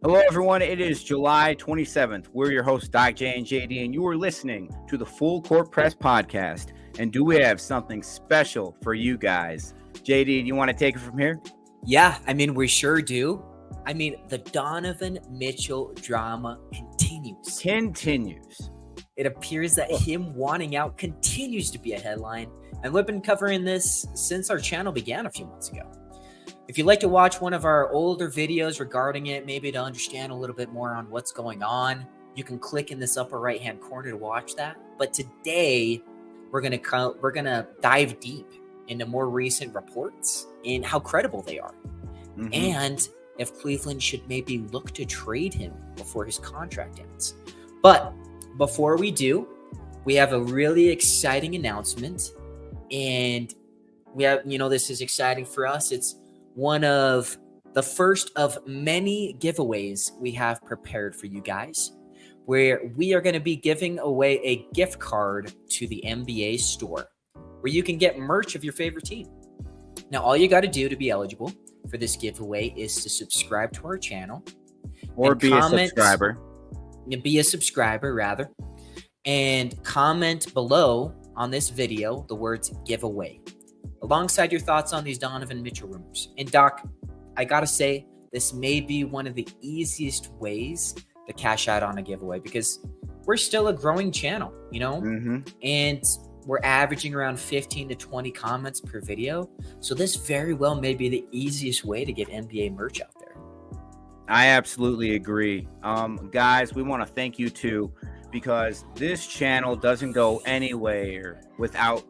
Hello, everyone. It is July 27th. We're your hosts, Doc J and JD, and you are listening to the Full Court Press podcast. And do we have something special for you guys? JD, do you want to take it from here? Yeah, we sure do. The Donovan Mitchell drama continues. It appears that him wanting out continues to be a headline, and we've been covering this since our channel began a few months ago. If you'd like to watch one of our older videos regarding it, maybe to understand a little bit more on what's going on, you can click in this upper right-hand corner to watch that. But today, we're gonna dive deep into more recent reports and how credible they are, and if Cleveland should maybe look to trade him before his contract ends. But before we do, we have a really exciting announcement, and we have, this is exciting for us. It's one of the first of many giveaways we have prepared for you guys, where we are going to be giving away a gift card to the NBA store, where you can get merch of your favorite team. Now, all you got to do to be eligible for this giveaway is to subscribe to our channel. Or be a subscriber. Be a subscriber, rather. And comment below on this video the words giveaway, alongside your thoughts on these Donovan Mitchell rumors. And Doc, I gotta say, this may be one of the easiest ways to cash out on a giveaway, because we're still a growing channel, and we're averaging around 15 to 20 comments per video. So this very well may be the easiest way to get NBA merch out there. I absolutely agree. Guys, we want to thank you too, because this channel doesn't go anywhere without...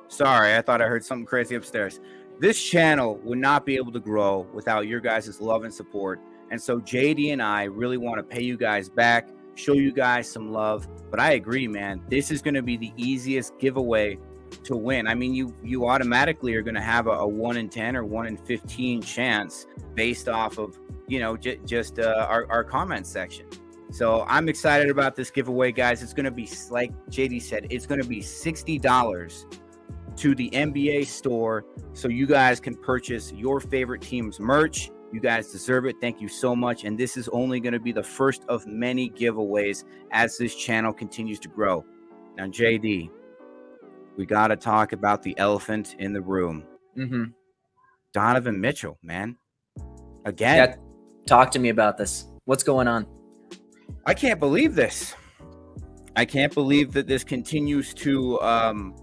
Sorry, I thought I heard something crazy upstairs. This channel would not be able to grow without your guys' love and support. And so JD and I really want to pay you guys back, show you guys some love. But I agree, man. This is going to be the easiest giveaway to win. You automatically are going to have a 1 in 10 or 1 in 15 chance based off of, just our comment section. So I'm excited about this giveaway, guys. It's going to be, like JD said, it's going to be $60 to the NBA store, so you guys can purchase your favorite team's merch. You guys deserve it. Thank you so much. And this is only going to be the first of many giveaways as this channel continues to grow. Now, JD, we got to talk about the elephant in the room. Donovan Mitchell, man. Again. Yeah, talk to me about this. What's going on? I can't believe this. I can't believe that this continues to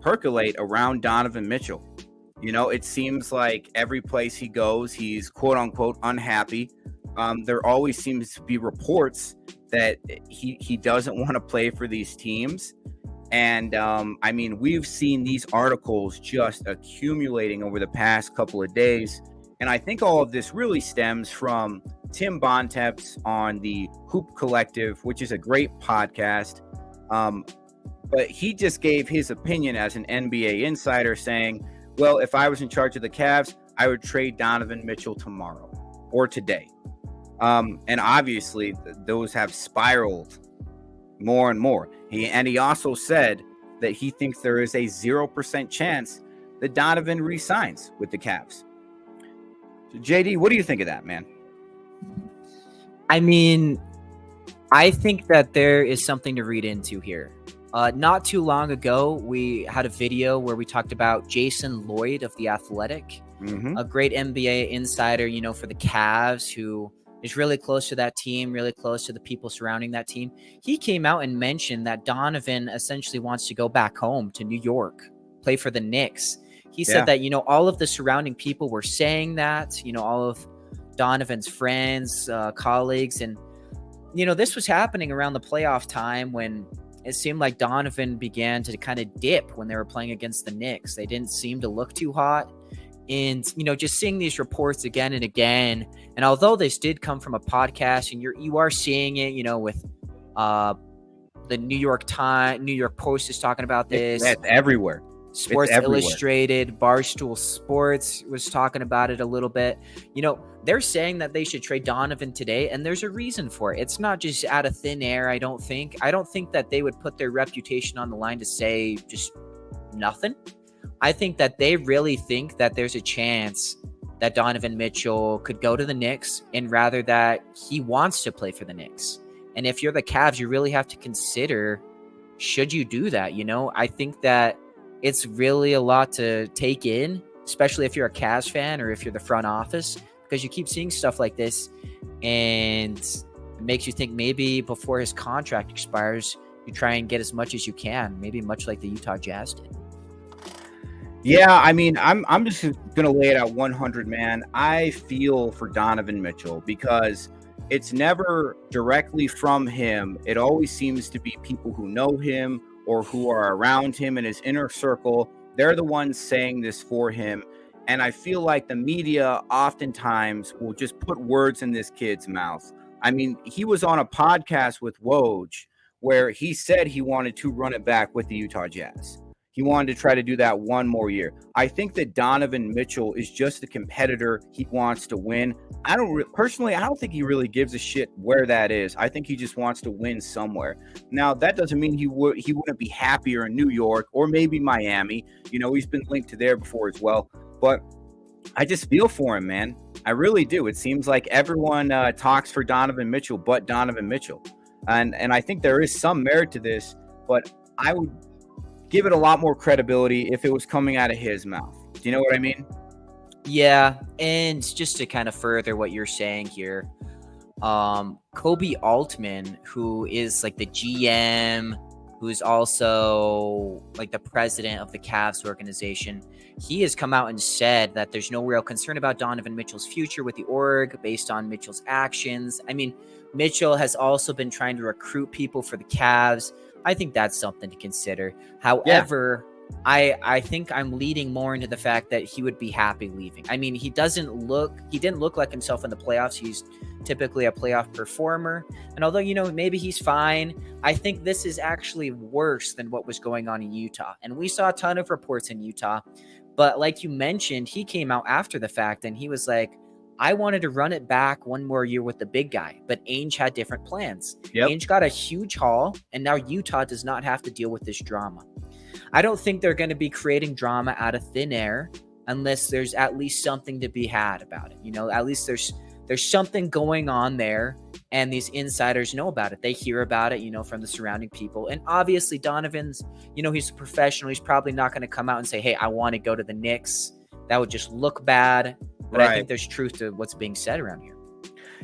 percolate around Donovan Mitchell. It seems like every place he goes, he's quote unquote unhappy. There always seems to be reports that he doesn't want to play for these teams. And we've seen these articles just accumulating over the past couple of days. And I think all of this really stems from Tim Bontemps on the Hoop Collective, which is a great podcast. But he just gave his opinion as an NBA insider, saying, well, if I was in charge of the Cavs, I would trade Donovan Mitchell tomorrow or today. And obviously those have spiraled more and more. He also said that he thinks there is a 0% chance that Donovan resigns with the Cavs. So JD, what do you think of that, man? I think that there is something to read into here. Not too long ago, we had a video where we talked about Jason Lloyd of The Athletic, a great NBA insider, for the Cavs, who is really close to that team, really close to the people surrounding that team. He came out and mentioned that Donovan essentially wants to go back home to New York, play for the Knicks. He said that, all of the surrounding people were saying that, all of Donovan's friends, colleagues, and this was happening around the playoff time when it seemed like Donovan began to kind of dip when they were playing against the Knicks. They didn't seem to look too hot. And, just seeing these reports again and again, and although this did come from a podcast, and you are seeing it, with the New York Post is talking about this. It's everywhere. Sports Illustrated, Barstool Sports was talking about it a little bit. They're saying that they should trade Donovan today, and there's a reason for it. It's not just out of thin air, I don't think. I don't think that they would put their reputation on the line to say just nothing. I think that they really think that there's a chance that Donovan Mitchell could go to the Knicks, and rather that he wants to play for the Knicks. And if you're the Cavs, you really have to consider, should you do that? I think that it's really a lot to take in, especially if you're a Cavs fan or if you're the front office, because you keep seeing stuff like this and it makes you think maybe before his contract expires, you try and get as much as you can, maybe much like the Utah Jazz did. Yeah, I mean, I'm just gonna lay it out 100, man. I feel for Donovan Mitchell because it's never directly from him. It always seems to be people who know him or who are around him in his inner circle. They're the ones saying this for him. And I feel like the media oftentimes will just put words in this kid's mouth. I mean, he was on a podcast with Woj where he said he wanted to run it back with the Utah Jazz. He wanted to try to do that one more year. I think that Donovan Mitchell is just a competitor. He wants to win. I don't think he really gives a shit where that is. I think he just wants to win somewhere. Now, that doesn't mean he wouldn't be happier in New York or maybe Miami. He's been linked to there before as well. But I just feel for him, man. I really do. It seems like everyone talks for Donovan Mitchell but Donovan Mitchell. And I think there is some merit to this, but I would give it a lot more credibility if it was coming out of his mouth. Do you know what I mean? Yeah, and just to kind of further what you're saying here, Kobe Altman, who is like the GM, who's also like the president of the Cavs organization, he has come out and said that there's no real concern about Donovan Mitchell's future with the org based on Mitchell's actions. I mean, Mitchell has also been trying to recruit people for the Cavs. I think that's something to consider. However, I think I'm leading more into the fact that he would be happy leaving. I mean, he didn't look like himself in the playoffs. He's typically a playoff performer. And although, maybe he's fine, I think this is actually worse than what was going on in Utah. And we saw a ton of reports in Utah. But like you mentioned, he came out after the fact and he was like, I wanted to run it back one more year with the big guy, but Ainge had different plans. Yep. Ainge got a huge haul, and now Utah does not have to deal with this drama. I don't think they're going to be creating drama out of thin air unless there's at least something to be had about it. At least there's something going on there, and these insiders know about it. They hear about it, from the surrounding people. And obviously Donovan's, he's a professional. He's probably not going to come out and say, hey, I want to go to the Knicks. That would just look bad. But right. I think there's truth to what's being said around here.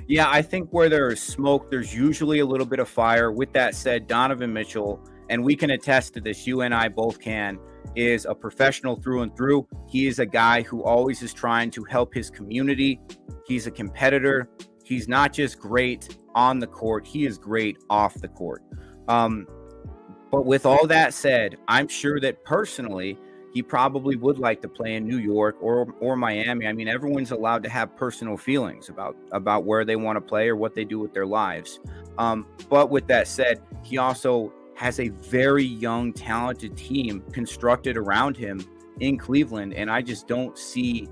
Yeah, I think where there is smoke, there's usually a little bit of fire. With that said, Donovan Mitchell, and we can attest to this, you and I both can, is a professional through and through. He is a guy who always is trying to help his community. He's a competitor. He's not just great on the court. He is great off the court. But with all that said, I'm sure that personally, he probably would like to play in New York or Miami. I mean, everyone's allowed to have personal feelings about where they want to play or what they do with their lives. But with that said, he also has a very young, talented team constructed around him in Cleveland. And I just don't see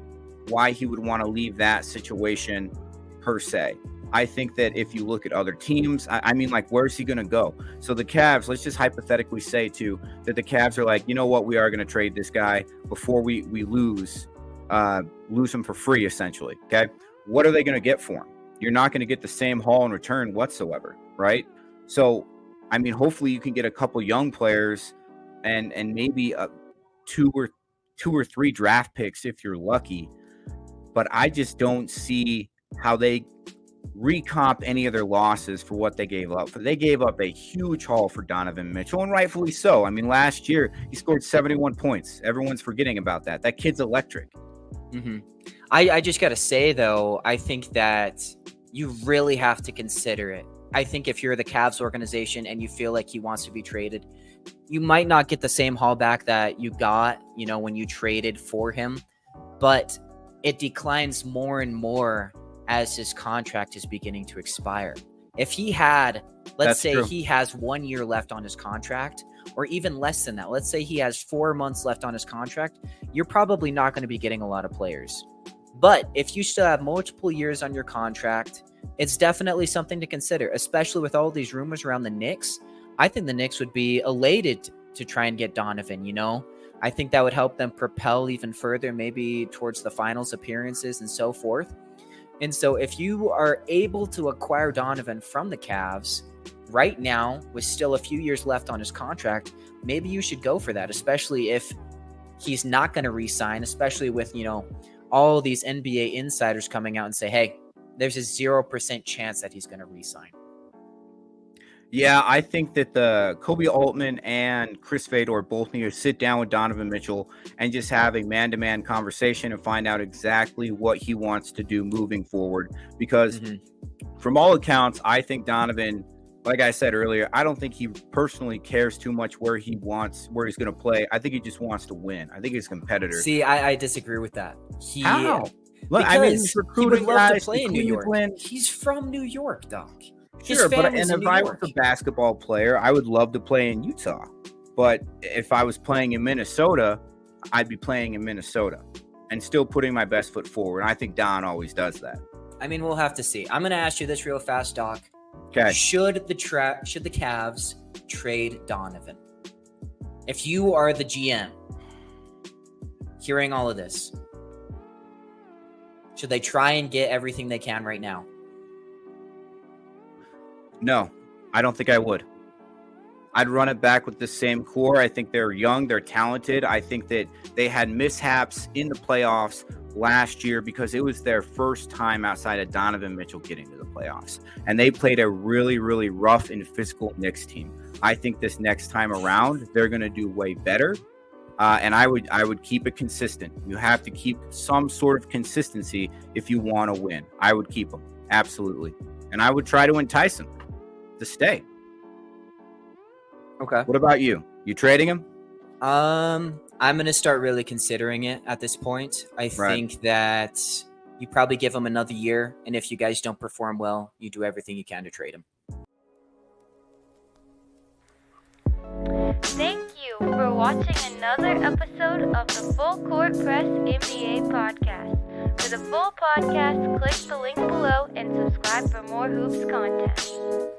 why he would want to leave that situation per se. I think that if you look at other teams, I mean, like, where's he going to go? So the Cavs, let's just hypothetically say, too, that the Cavs are like, you know what, we are going to trade this guy before we lose him for free, essentially, okay? What are they going to get for him? You're not going to get the same haul in return whatsoever, right? So, I mean, hopefully you can get a couple young players and maybe two or three draft picks if you're lucky. But I just don't see how they recomp any of their losses for what they gave up. They gave up a huge haul for Donovan Mitchell, and rightfully so. I mean, last year he scored 71 points. Everyone's forgetting about that. That kid's electric. Mm-hmm. I just got to say, though, I think that you really have to consider it. I think if you're the Cavs organization and you feel like he wants to be traded, you might not get the same haul back that you got, when you traded for him, but it declines more and more as his contract is beginning to expire. If he had, let's say he has 1 year left on his contract, or even less than that, let's say he has 4 months left on his contract, you're probably not going to be getting a lot of players. But if you still have multiple years on your contract, it's definitely something to consider, especially with all these rumors around the Knicks. I think the Knicks would be elated to try and get Donovan, I think that would help them propel even further, maybe towards the finals appearances and so forth. And so if you are able to acquire Donovan from the Cavs right now, with still a few years left on his contract, maybe you should go for that, especially if he's not going to re-sign, especially with, all these NBA insiders coming out and say, hey, there's a 0% chance that he's going to re-sign. Yeah, I think that the Kobe Altman and Chris Fedor both need to sit down with Donovan Mitchell and just have a man-to-man conversation and find out exactly what he wants to do moving forward. Because from all accounts, I think Donovan, like I said earlier, I don't think he personally cares too much where he's going to play. I think he just wants to win. I think he's a competitor. See, I disagree with that. How? Look, Because he's recruiting he would love guys to play in New York. Cleveland. He's from New York, Doc. Sure, but if I was a basketball player, I would love to play in Utah. But if I was playing in Minnesota, I'd be playing in Minnesota and still putting my best foot forward. I think Don always does that. I mean, we'll have to see. I'm going to ask you this real fast, Doc. Okay. Should the Cavs trade Donovan? If you are the GM, hearing all of this, should they try and get everything they can right now? No, I don't think I would. I'd run it back with the same core. I think they're young, they're talented. I think that they had mishaps in the playoffs last year because it was their first time outside of Donovan Mitchell getting to the playoffs. And they played a really, really rough and physical Knicks team. I think this next time around, they're going to do way better. And I would keep it consistent. You have to keep some sort of consistency if you want to win. I would keep them. Absolutely. And I would try to entice them to stay. Okay. What about you? You trading him? I'm going to start really considering it at this point. I think that you probably give him another year. And if you guys don't perform well, you do everything you can to trade him. Thank you for watching another episode of the Full Court Press NBA podcast. For the full podcast, click the link below and subscribe for more hoops content.